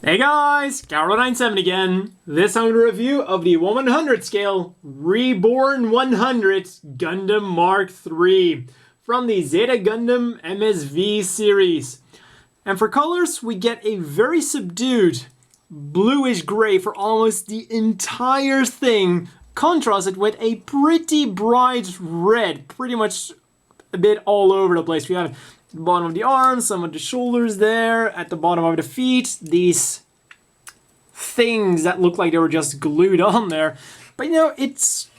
Hey guys, MK.III again. This time a review of the 1/100 scale Reborn 100 Gundam Mark III from the Zeta Gundam MSV series. And for colors, we get a very subdued bluish gray for almost the entire thing, contrasted with a pretty bright red, pretty much a bit all over the place. We have the bottom of the arms, some of the shoulders there, at the bottom of the feet, these things that look like they were just glued on there. But you know, it's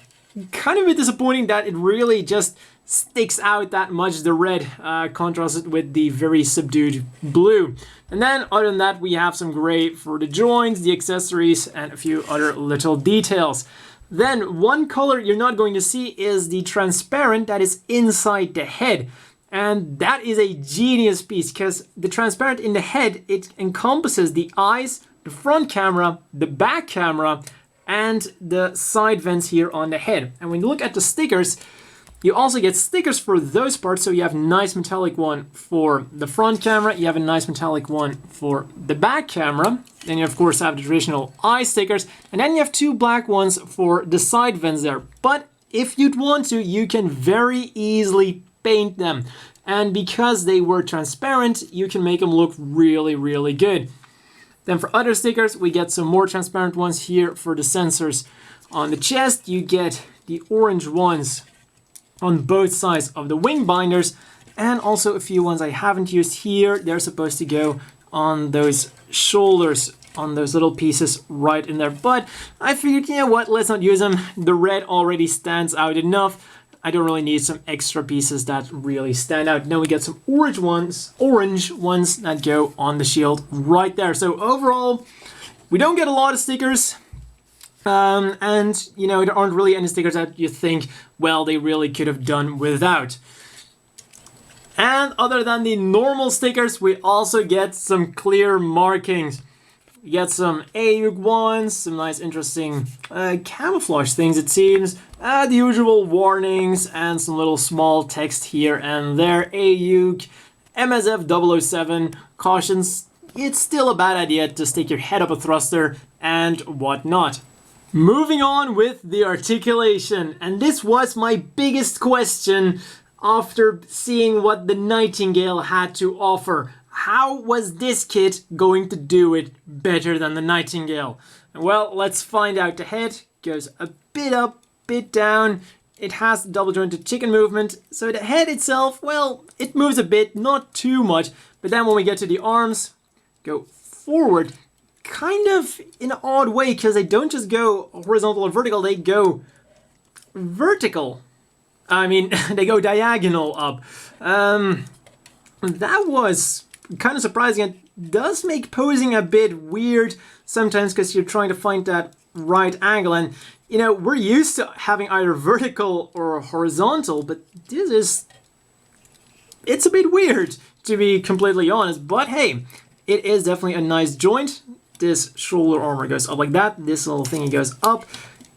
kind of a bit disappointing that it really just sticks out that much, the red, contrasted with the very subdued blue. And then other than that, we have some gray for the joints, the accessories, and a few other little details. Then one color you're not going to see is the transparent that is inside the head. And that is a genius piece, because the transparent in the head, it encompasses the eyes, the front camera, the back camera, and the side vents here on the head. And when you look at the stickers, you also get stickers for those parts. So you have a nice metallic one for the front camera, you have a nice metallic one for the back camera. Then you of course have the traditional eye stickers, and then you have two black ones for the side vents there. But if you'd want to, you can very easily paint them, and because they were transparent, you can make them look really, really good. Then for other stickers, we get some more transparent ones here for the sensors on the chest. You get the orange ones on both sides of the wing binders, and also a few ones I haven't used here. They're supposed to go on those shoulders, on those little pieces right in there. But I figured, you know what, let's not use them. The red already stands out enough. I don't really need some extra pieces that really stand out. Then we get some orange ones that go on the shield right there. So overall, we don't get a lot of stickers. And, you know, there aren't really any stickers that you think, well, they really could have done without. And other than the normal stickers, we also get some clear markings. You get some AUG ones, some nice interesting camouflage things it seems, the usual warnings, and some little small text here and there. AUG, MSF 007, cautions, it's still a bad idea to stick your head up a thruster, and whatnot. Moving on with the articulation, and this was my biggest question after seeing what the Nightingale had to offer. How was this kit going to do it better than the Nightingale? Well, let's find out. The head goes a bit up, bit down. It has the double jointed chicken movement. So the head itself, well, it moves a bit, not too much. But then when we get to the arms, go forward, kind of in an odd way, because they don't just go horizontal or vertical, they go vertical. I mean, they go diagonal up. That was kind of surprising. It does make posing a bit weird sometimes, because you're trying to find that right angle, and you know, we're used to having either vertical or horizontal, but it's a bit weird, to be completely honest. But hey, it is definitely a nice joint. This shoulder armor goes up like that, this little thingy goes up,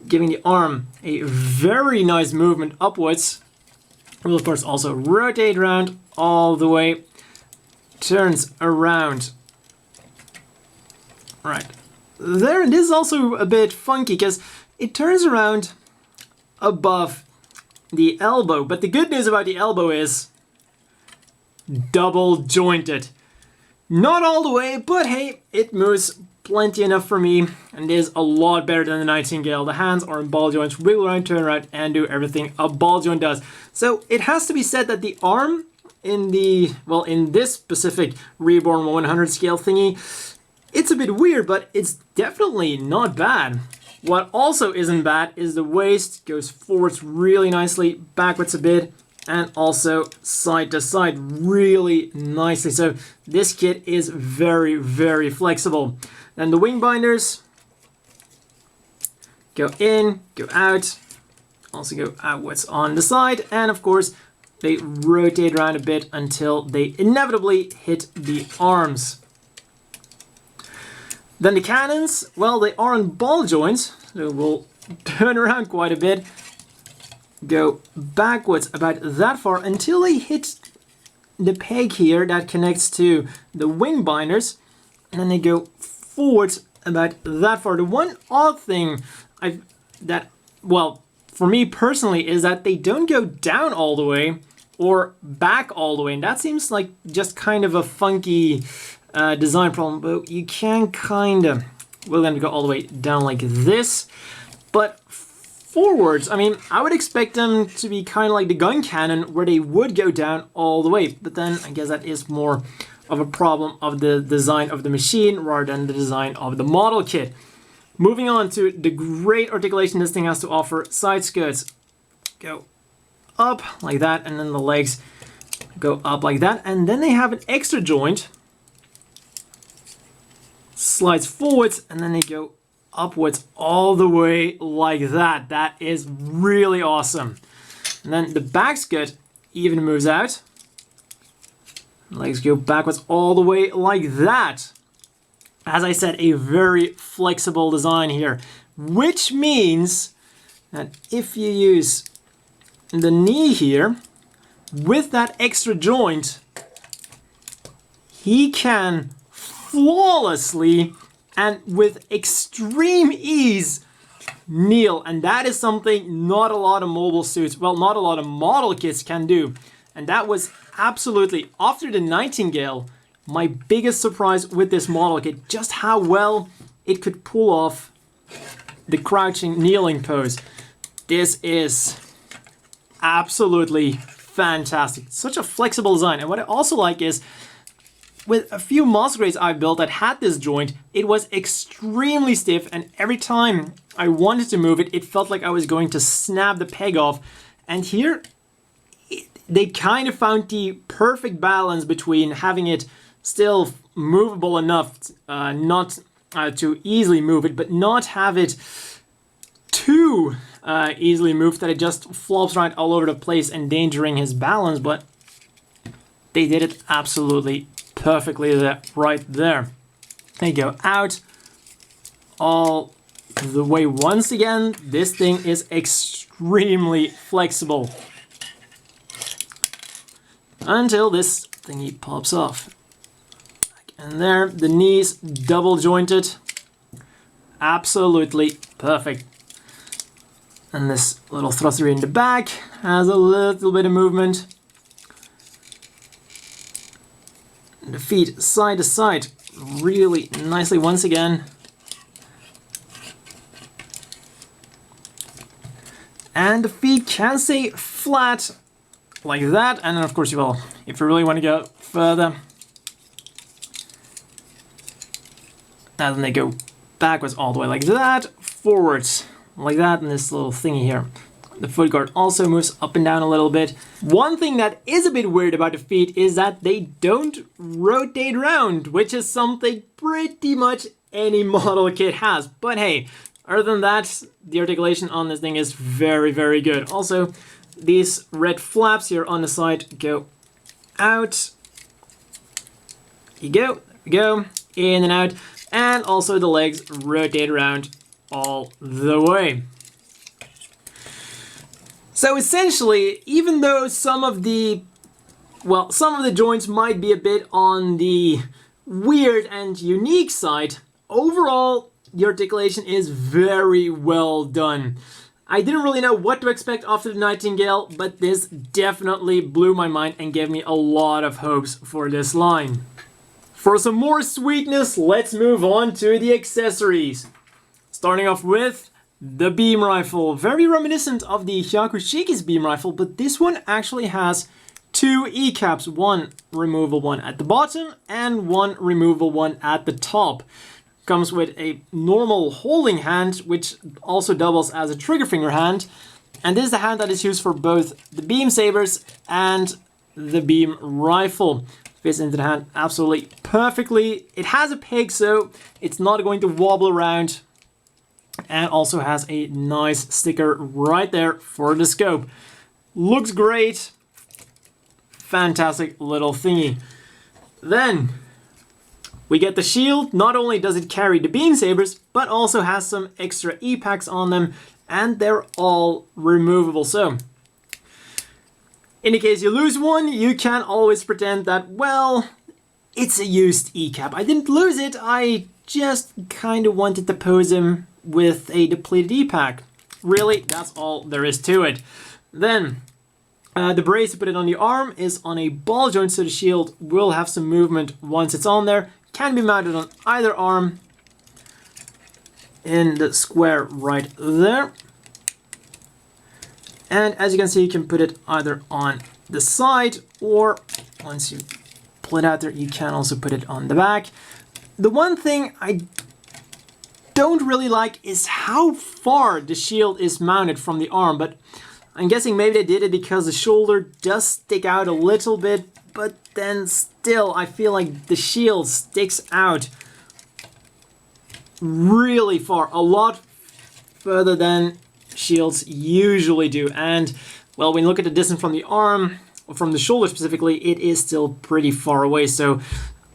giving the arm a very nice movement upwards. We'll of course also rotate around all the way, turns around right there. And this is also a bit funky because it turns around above the elbow, but the good news about the elbow is double jointed. Not all the way, but hey, it moves plenty enough for me, and is a lot better than the Nightingale. The hands are in ball joints, wiggle around, turn around, and do everything a ball joint does. So it has to be said that the arm in this specific Reborn 100 scale thingy, it's a bit weird, but it's definitely not bad. What also isn't bad is the waist goes forwards really nicely, backwards a bit, and also side to side really nicely. So this kit is very, very flexible. Then the wing binders go in, go out, also go outwards on the side, and of course they rotate around a bit until they inevitably hit the arms. Then the cannons, well, they are on ball joints, so we'll turn around quite a bit, go backwards about that far until they hit the peg here that connects to the wing binders, and then they go forwards about that far. The one odd thing for me personally, is that they don't go down all the way or back all the way, and that seems like just kind of a funky design problem, but you can kind of, we're going to go all the way down like this, but forwards, I mean, I would expect them to be kind of like the gun cannon, where they would go down all the way, but then I guess that is more of a problem of the design of the machine rather than the design of the model kit. Moving on to the great articulation this thing has to offer. Side skirts go up like that, and then the legs go up like that, and then they have an extra joint, slides forwards, and then they go upwards all the way like that. That is really awesome. And then the back skirt even moves out. Legs go backwards all the way like that. As I said, a very flexible design here, which means that if you use the knee here with that extra joint, he can flawlessly and with extreme ease kneel, and that is something not a lot of mobile suits, well, not a lot of model kits can do. And that was absolutely, after the Nightingale, my biggest surprise with this model kit, just how well it could pull off the crouching kneeling pose. This is absolutely fantastic. Such a flexible design. And what I also like is, with a few monster grades I've built that had this joint, it was extremely stiff, and every time I wanted to move it, it felt like I was going to snap the peg off. And here, they kind of found the perfect balance between having it still movable enough, not to easily move it, but not have it too easily moved that it just flops right all over the place, endangering his balance. But they did it absolutely perfectly right there. They go out all the way. Once again, this thing is extremely flexible until this thingy pops off. And there, the knees double jointed. Absolutely perfect. And this little thruster in the back has a little bit of movement. And the feet side to side really nicely once again. And the feet can stay flat like that. And then of course, well, if you really want to go further, and then they go backwards all the way like that, forwards like that, and this little thingy here. The foot guard also moves up and down a little bit. One thing that is a bit weird about the feet is that they don't rotate around, which is something pretty much any model kit has. But hey, other than that, the articulation on this thing is very, very good. Also, these red flaps here on the side go out. You go, go, in and out. And also the legs rotate around all the way. So essentially, even though some of the joints might be a bit on the weird and unique side, overall the articulation is very well done. I didn't really know what to expect after the Nightingale, but this definitely blew my mind and gave me a lot of hopes for this line. For some more sweetness, let's move on to the accessories. Starting off with the beam rifle. Very reminiscent of the Hyakushiki's beam rifle, but this one actually has two E-caps. One removable one at the bottom and one removable one at the top. Comes with a normal holding hand, which also doubles as a trigger finger hand. And this is the hand that is used for both the beam sabers and the beam rifle. Fits into the hand absolutely perfectly. It has a peg, so it's not going to wobble around. And also has a nice sticker right there for the scope. Looks great. Fantastic little thingy. Then we get the shield. Not only does it carry the beam sabers, but also has some extra E-packs on them, and they're all removable. So in the case you lose one, you can always pretend that, well, it's a used E-cap. I didn't lose it, I just kind of wanted to pose him with a depleted E-Pack. Really, that's all there is to it. Then, the brace to put it on the arm is on a ball joint, so the shield will have some movement once it's on there. Can be mounted on either arm in the square right there. And as you can see, you can put it either on the side, or once you pull it out there, you can also put it on the back. The one thing I don't really like is how far the shield is mounted from the arm, but I'm guessing maybe they did it because the shoulder does stick out a little bit, but then still I feel like the shield sticks out really far, a lot further than shields usually do. And well, when you look at the distance from the arm, or from the shoulder specifically, it is still pretty far away. So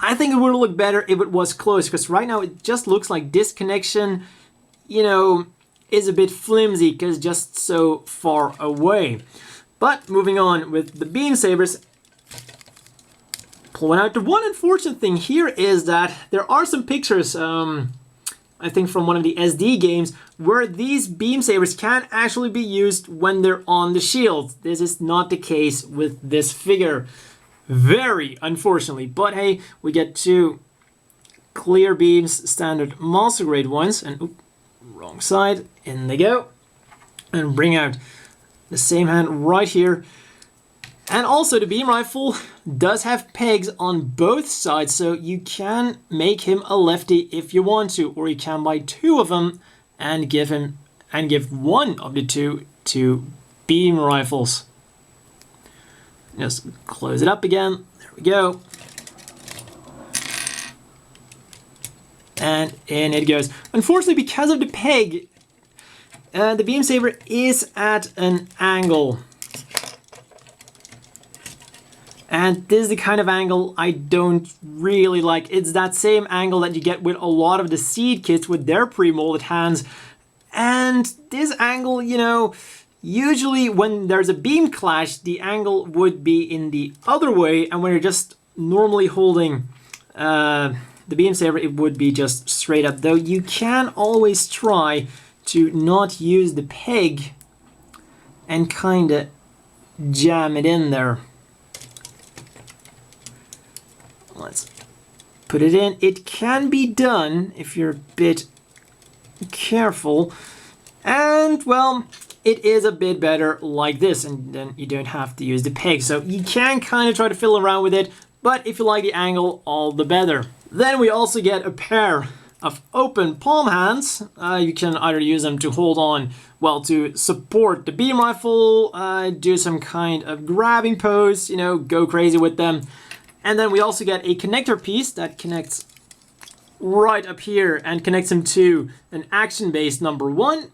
I think it would look better if it was close, because right now it just looks like this connection, you know, is a bit flimsy because just so far away. But moving on with the beam sabers, pulling out. The one unfortunate thing here is that there are some pictures, I think from one of the SD games, where these beam sabers can actually be used when they're on the shield. This is not the case with this figure. Very unfortunately, but hey, we get two clear beams, standard monster grade ones, and oops, wrong side, in they go, and bring out the same hand right here. And also the beam rifle does have pegs on both sides, so you can make him a lefty if you want to, or you can buy two of them and give one of the two to beam rifles. Just close it up again. There we go. And in it goes. Unfortunately, because of the peg, the beam saber is at an angle. And this is the kind of angle I don't really like. It's that same angle that you get with a lot of the seed kits with their pre-molded hands. And this angle, you know, usually when there's a beam clash, the angle would be in the other way, and when you're just normally holding the beam saber, it would be just straight up. Though you can always try to not use the peg and kind of jam it in there. Let's put it in. It can be done if you're a bit careful, and well, it is a bit better like this, and then you don't have to use the peg. So you can kind of try to fiddle around with it, but if you like the angle, all the better. Then we also get a pair of open palm hands. You can either use them to hold on, well, to support the beam rifle, do some kind of grabbing pose, you know, go crazy with them. And then we also get a connector piece that connects right up here and connects him to an action base number 1.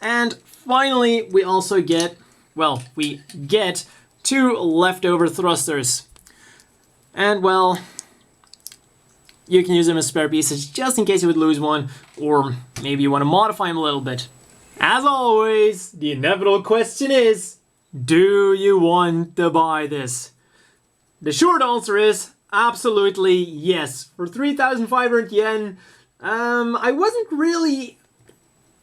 And finally, we also get, well, we get 2 leftover thrusters. And well, you can use them as spare pieces just in case you would lose one, or maybe you want to modify them a little bit. As always, the inevitable question is, do you want to buy this? The short answer is absolutely yes. For 3,500 yen, I wasn't really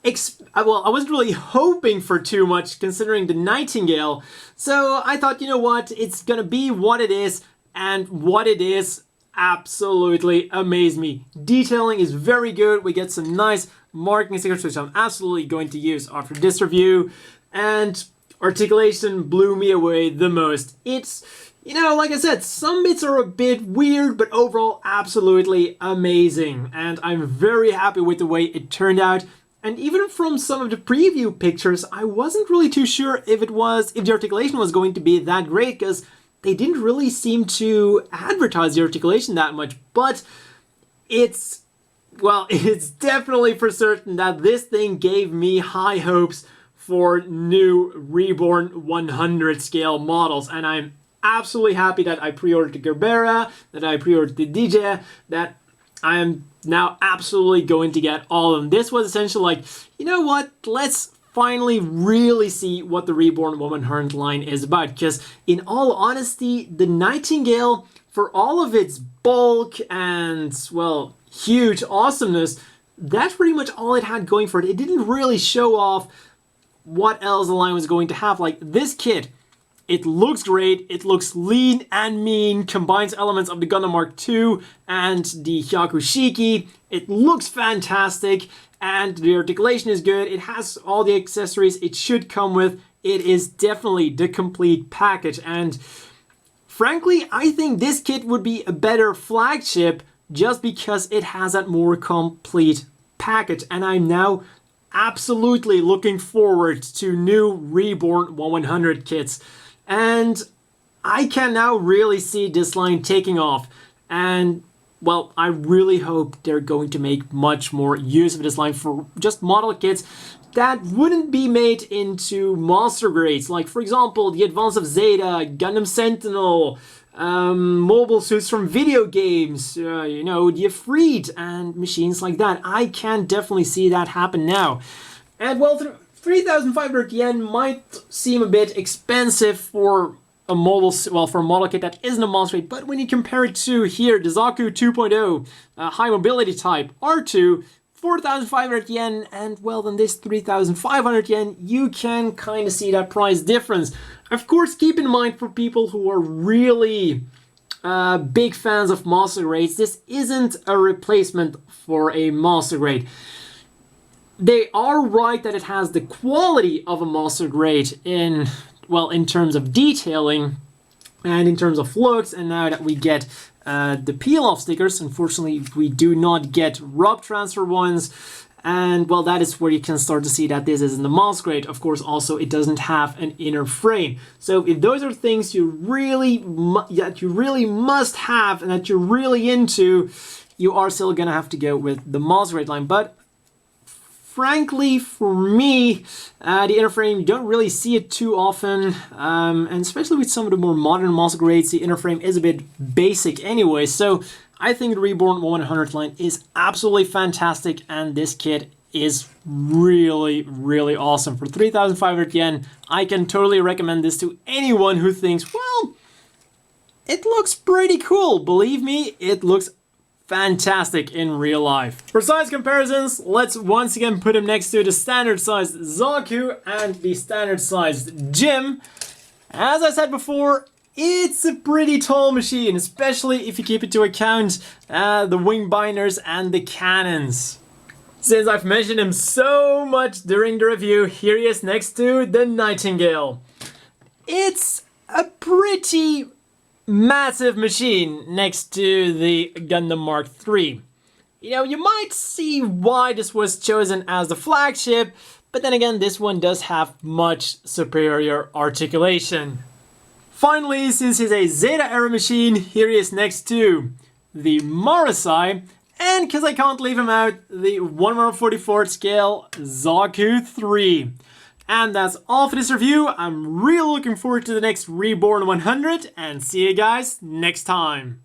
I wasn't really hoping for too much considering the Nightingale. So I thought, you know what, it's gonna be what it is, and what it is absolutely amazed me. Detailing is very good. We get some nice marking stickers, which I'm absolutely going to use after this review. And articulation blew me away the most. It's, you know, like I said, some bits are a bit weird, but overall absolutely amazing. And I'm very happy with the way it turned out. And even from some of the preview pictures, I wasn't really too sure if the articulation was going to be that great, because they didn't really seem to advertise the articulation that much. But it's, well, it's definitely for certain that this thing gave me high hopes for new Reborn 100 scale models. And I'm absolutely happy that I pre-ordered the Gerbera, that I pre-ordered the DJ, that I am now absolutely going to get all of them. This was essentially like, you know what, let's finally really see what the Reborn 100 line is about. Because in all honesty, the Nightingale, for all of its bulk and, well, huge awesomeness, that's pretty much all it had going for it. It didn't really show off what else the line was going to have. Like this kit, it looks great, it looks lean and mean, combines elements of the Gundam Mark II and the Hyakushiki. It looks fantastic, and the articulation is good. It has all the accessories it should come with. It is definitely the complete package, and frankly, I think this kit would be a better flagship just because it has that more complete package, and I'm now absolutely looking forward to new Reborn 100 kits. And I can now really see this line taking off. And, well, I really hope they're going to make much more use of this line for just model kits that wouldn't be made into monster grades. Like, for example, the Advance of Zeta, Gundam Sentinel, mobile suits from video games, you know, the Ifrit, and machines like that. I can definitely see that happen now. And, well, 3,500 yen might seem a bit expensive for a mobile, well, for a model kit that isn't a monster grade, but when you compare it to here, the Zaku 2.0, high mobility type, R2, 4,500 yen, and well, then this 3,500 yen, you can kind of see that price difference. Of course, keep in mind for people who are really big fans of monster grades, this isn't a replacement for a monster grade. They are right that it has the quality of a monster grade in, well, in terms of detailing and in terms of looks, and now that we get the peel-off stickers, unfortunately we do not get rub transfer ones, and well, that is where you can start to see that this isn't the monster grade. Of course, also it doesn't have an inner frame. So if those are things you really must have and that you're really into, you are still gonna have to go with the monster grade line. But frankly, for me, the inner frame, you don't really see it too often, and especially with some of the more modern monster grades, the inner frame is a bit basic anyway, so I think the Reborn 100 line is absolutely fantastic, and this kit is really, really awesome. For 3,500 yen, I can totally recommend this to anyone who thinks, well, it looks pretty cool. Believe me, it looks fantastic in real life. For size comparisons, let's once again put him next to the standard sized Zaku and the standard sized Jim. As I said before, it's a pretty tall machine, especially if you keep into account the wing binders and the cannons. Since I've mentioned him so much during the review, here he is next to the Nightingale. It's a pretty massive machine next to the Gundam Mark.III. You know, you might see why this was chosen as the flagship, but then again, this one does have much superior articulation. Finally, since he's a Zeta era machine, here he is next to the Marasai, and because I can't leave him out, the 1/144th scale Zaku 3. And that's all for this review. I'm really looking forward to the next Reborn 100, and see you guys next time.